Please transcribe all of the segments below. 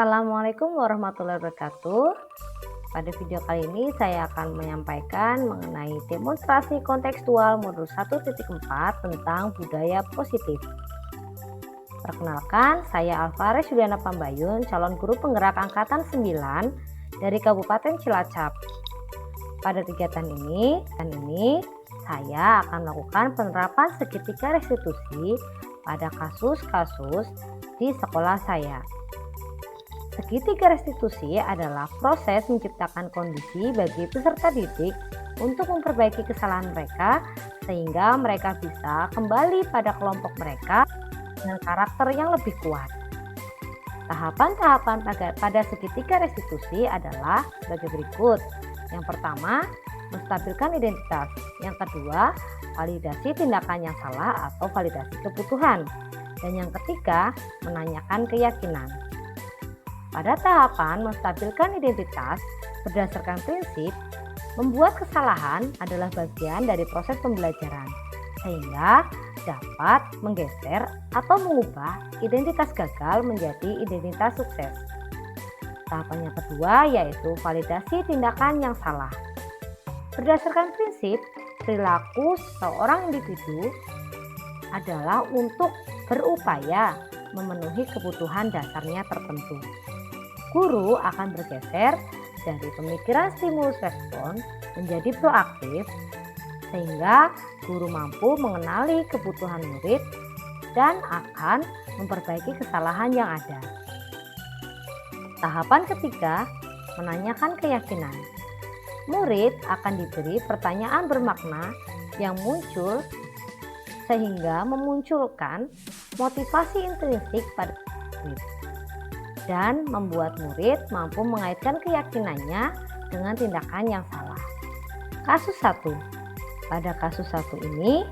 Assalamualaikum warahmatullahi wabarakatuh. Pada video kali ini saya akan menyampaikan mengenai demonstrasi kontekstual modul 1.4 tentang budaya positif. Perkenalkan, saya Alvarez Juliana Pambayun, calon guru penggerak angkatan 9 dari Kabupaten Cilacap. Pada kegiatan ini saya akan melakukan penerapan segitiga restitusi pada kasus-kasus di sekolah saya. Segitiga restitusi adalah proses menciptakan kondisi bagi peserta didik untuk memperbaiki kesalahan mereka sehingga mereka bisa kembali pada kelompok mereka dengan karakter yang lebih kuat. Tahapan-tahapan pada segitiga restitusi adalah sebagai berikut. Yang pertama, menstabilkan identitas. Yang kedua, validasi tindakan yang salah atau validasi kebutuhan. Dan yang ketiga, menanyakan keyakinan. Pada tahapan menstabilkan identitas berdasarkan prinsip, membuat kesalahan adalah bagian dari proses pembelajaran, sehingga dapat menggeser atau mengubah identitas gagal menjadi identitas sukses. Tahapan yang kedua yaitu validasi tindakan yang salah. Berdasarkan prinsip, perilaku seorang individu adalah untuk berupaya memenuhi kebutuhan dasarnya tertentu. Guru akan bergeser dari pemikiran stimulus respon menjadi proaktif sehingga guru mampu mengenali kebutuhan murid dan akan memperbaiki kesalahan yang ada. Tahapan ketiga, menanyakan keyakinan. Murid akan diberi pertanyaan bermakna yang muncul sehingga memunculkan motivasi intrinsik pada murid dan membuat murid mampu mengaitkan keyakinannya dengan tindakan yang salah. Kasus 1. Pada kasus 1 ini,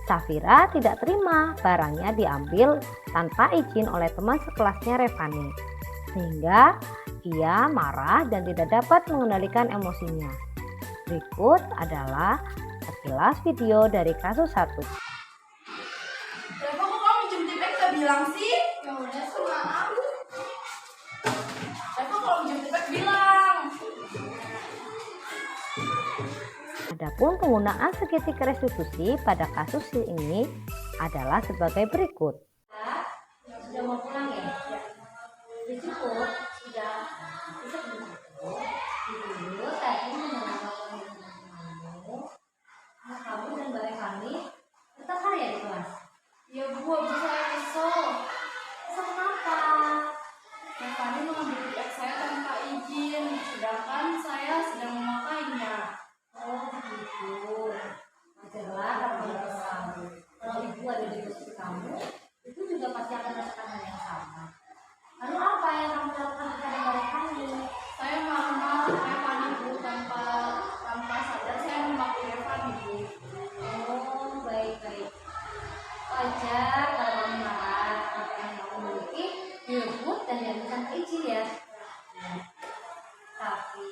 Safira tidak terima barangnya diambil tanpa izin oleh teman sekelasnya Revani, sehingga ia marah dan tidak dapat mengendalikan emosinya. Berikut adalah sekilas video dari kasus 1. Reva, kok kamu minjem tipek gak bilang sih? Ya udah, suruh aku. Reva, kalau minjem tipek bilang. Adapun penggunaan segitiga restitusi pada kasus ini adalah sebagai berikut. Sudah mau pulang ya? Dijemput, sudah bisa dijemput. Dulu tadi mengenalkan kamu, anak kamu dan Mbak Revani tetap hari ya di kelas? Ya Bu, habis saya kesel. Kesel kenapa? Revani mengambil tipek saya tanpa izin, sedangkan saya sedang memakainya. Oh begitu. Wajarlah kalau kamu kesal. Kalau ibu ada di posisi kamu, ibu juga pasti akan merasakan hal yang sama. Lalu apa yang kamu lakukan kepada Mbak Revani? Saya marah Revani Bu, tanpa sadar saya memakai Revani Bu. Oh baik-baik. Wajar kalau kamu marah apa yang kamu miliki direbut dan diambilkan ke izin ya. Tapi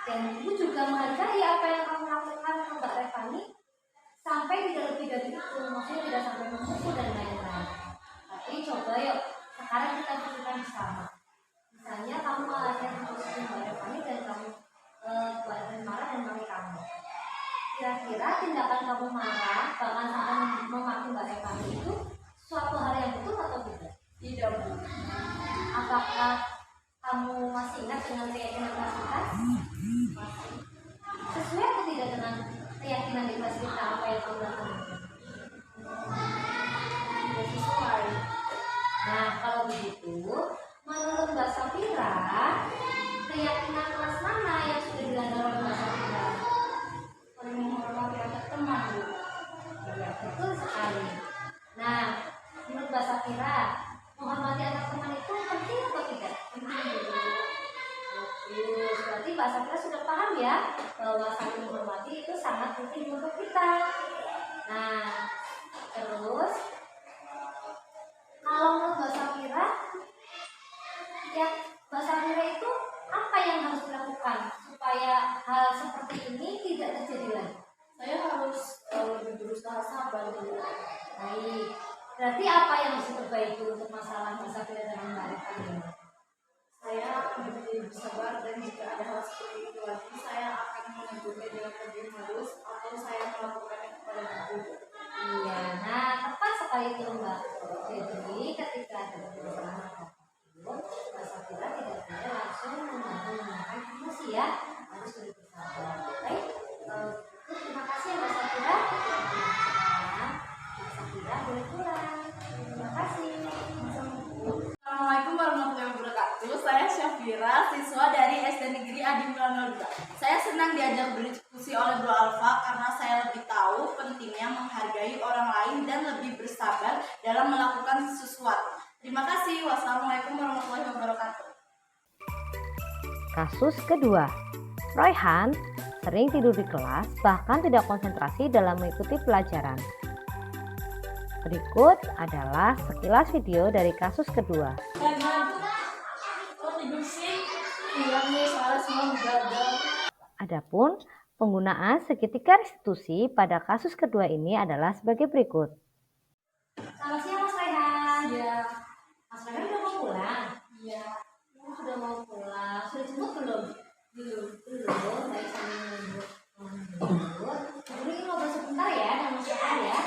dan ibu juga menghargai apa yang kamu lakukan ke Mbak Revani sampai tidak lebih dari itu, maksudnya tidak sampai memukul dan lain-lain. Tapi coba yuk sekarang kita pikirkan bersama. Misalnya kamu ada di posisi Mbak Revani dan kamu Mbak Revani marah dan maki kamu. Kira-kira tindakan kamu marah bahkan sampai memaki Mbak Revani itu suatu hal yang betul atau tidak? Tidak Bu. Apakah kamu masih ingat dengan keyakinan kelas kita? Masih. Sesuai atau tidak dengan keyakinan di kelas kita apa yang kamu lakukan? Tidak sesuai. Nah kalau begitu, menurut Mbak Safira, keyakinan kelas mana yang sudah dilanggar oleh Mbak Safira? Paling menghormati anak teman Bu. Ya, betul sekali. Nah, menurut Mbak Safira, menghormati anak teman itu penting atau tidak? Penting Bu. Bagus, berarti Mbak Safira sudah paham ya bahwa saling menghormati itu sangat penting untuk kita. Nah, terus kalau menurut Mbak Safira, ya Mbak Safira itu apa yang harus dilakukan supaya hal seperti ini tidak terjadi lagi? Saya harus lebih berusaha sabar Bu. Baik, berarti apa yang harus diperbaiki untuk masalah Mbak Safira dengan Mbak Revani? Saya akan lebih bersabar, dan jika ada hal seperti itu lagi, saya akan menegurnya dengan lebih halus atau saya melakukannya kepada guru. Iya, nah tepat sekali itu Mbak. Jadi ketika ada permasalahan apapun, Mbak Safira tidak boleh langsung menggunakan emosi ya, harus lebih bersabar. Baik, terima kasih ya Mbak Safira. Sekarang Mbak Safira boleh pulang. Terima kasih. Assalamualaikum warahmatullahi wabarakatuh. Saya Syafira, siswa dari SD Negeri Adi Mulyono 2. Saya senang diajak berdiskusi oleh Bro Alfa karena saya lebih tahu pentingnya menghargai orang lain dan lebih bersabar dalam melakukan sesuatu. Terima kasih. Wassalamualaikum warahmatullahi wabarakatuh. Kasus kedua, Royhan sering tidur di kelas bahkan tidak konsentrasi dalam mengikuti pelajaran. Berikut adalah sekilas video dari kasus kedua. Adapun penggunaan segitiga restitusi pada kasus kedua ini adalah sebagai berikut. Selamat siang Mas Rehan. Iya. Mas Rehan udah mau pulang? Iya. Sudah mau pulang. Sudah jemput belum? Belum. Baik, sambil nunggu. Jadi ngobrol sebentar ya, dan Mas Rehan ya.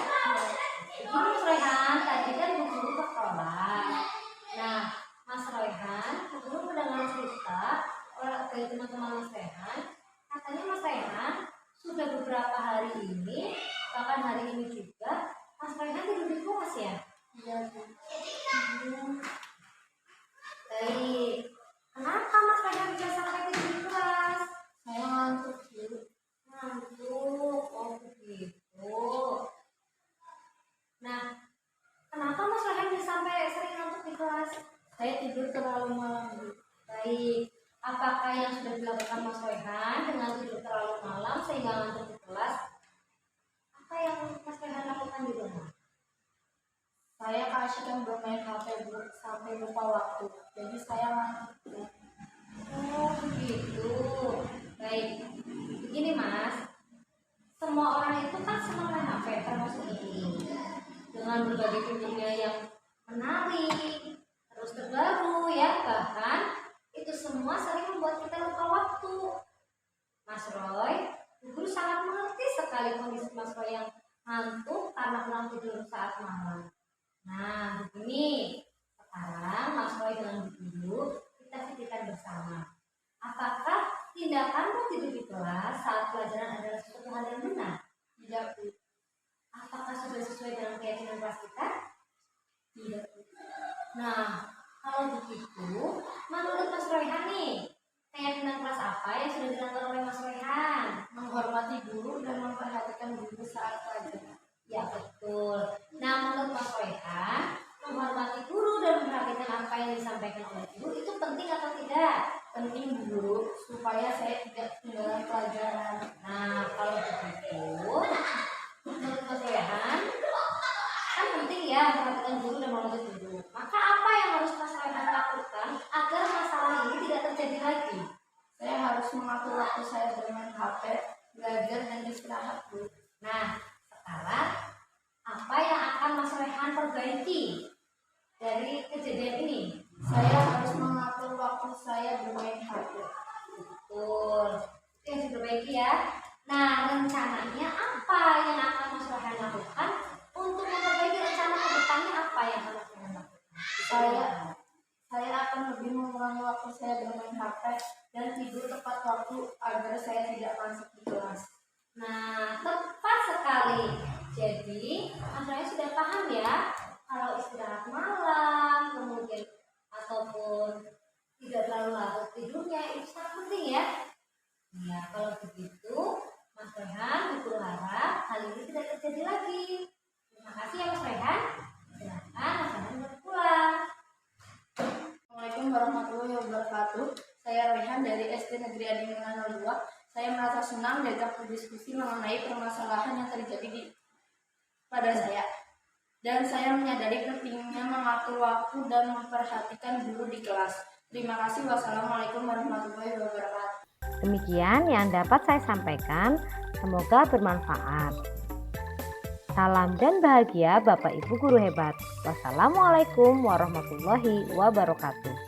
Jadi Mas Rehan tadi kan guru ke sekolah. Nah, Mas Rehan guru mendengar cerita dari teman-teman Mas Rehan. Katanya Mas Rehan sudah beberapa hari ini, bahkan hari ini juga, Mas Rehan tidur di kelas ya? Iya, Bu. Baik. Kenapa Mas Rehan bisa sampai tidur di kelas? Saya ngantuk, Bu. Ngantuk. Oh begitu. Nah, kenapa Mas Rehan bisa sampai sering ngantuk di kelas? Saya tidur terlalu malam, Bu. Baik. Apakah yang sudah dilakukan Mas Rehan dengan tidur terlalu malam sehingga ngantuk di kelas? Apa yang Mas Rehan lakukan di rumah? Saya keasikan bermain HP, Bu, sampai lupa waktu. Jadi saya ngantuk, Bu. Oh begitu. Baik. Begini Mas, semua orang itu kan senang main HP, termasuk ini. Dengan berbagai fiturnya yang menarik, terus terbaru ya, bahkan itu semua sering membuat kita lupa waktu. Mas Roy, guru sangat mengerti sekali kondisi Mas Roy yang ngantuk karena kurang tidur saat malam. Nah, begini. Sekarang Mas Roy dengan guru kita pikirkan bersama. Apakah tindakanmu tidur di kelas saat pelajaran adalah sesuatu hal yang benar? Tidak, Bu. Apakah sudah sesuai dengan keyakinan kelas kita? Tidak, Bu. Nah, kalau begitu, menurut Mas Royhan nih, keyakinan kelas apa yang sudah dilanggar oleh Mas Royhan? Menghormati guru dan memperhatikan guru saat pelajaran. Ya betul. Nah, menurut Mas Royhan, menghormati guru dan memperhatikan apa yang disampaikan oleh guru itu penting atau tidak? Penting, Bu, supaya saya tidak ketinggalan pelajaran. Nah, kalau begitu, menurut Mas Royhan, kan penting ya memperhatikan guru dan menghormati guru. Maka apa yang harus Mas Royhan lakukan agar masalah ini tidak terjadi lagi? Saya harus mengatur waktu saya bermain HP, belajar, dan istirahat, Bu. Nah, sekarang apa yang akan Mas Royhan perbaiki dari kejadian ini? Saya harus mengatur waktu saya bermain HP. Betul, itu yang diperbaiki ya. Nah, rencananya apa yang akan Mas Royhan lakukan untuk memperbaiki rencana ke depannya? Apa yang akan Mas Royhan lakukan? Saya akan lebih mengurangi waktu saya bermain HP dan tidur tepat waktu agar saya tidak masuk di kelas. Nah, tepat sekali. Jadi, Mas Royhan sudah paham ya kalau istirahat malam, kemudian ataupun tidak terlalu larut tidurnya itu sangat penting ya. Ya, kalau begitu, Mas Royhan berharap hal ini tidak terjadi lagi. Terima kasih ya Mas Royhan. Silakan Mas Royhan berpulang. Assalamualaikum warahmatullahi wabarakatuh. Saya Rehan dari SD Negeri Adi Mulyono 2. Saya merasa senang diajak berdiskusi mengenai permasalahan yang terjadi pada saya. Dan saya menyadari pentingnya mengatur waktu dan memperhatikan guru di kelas. Terima kasih. Wassalamualaikum warahmatullahi wabarakatuh. Demikian yang dapat saya sampaikan, semoga bermanfaat. Salam dan bahagia Bapak Ibu Guru hebat. Wassalamualaikum warahmatullahi wabarakatuh.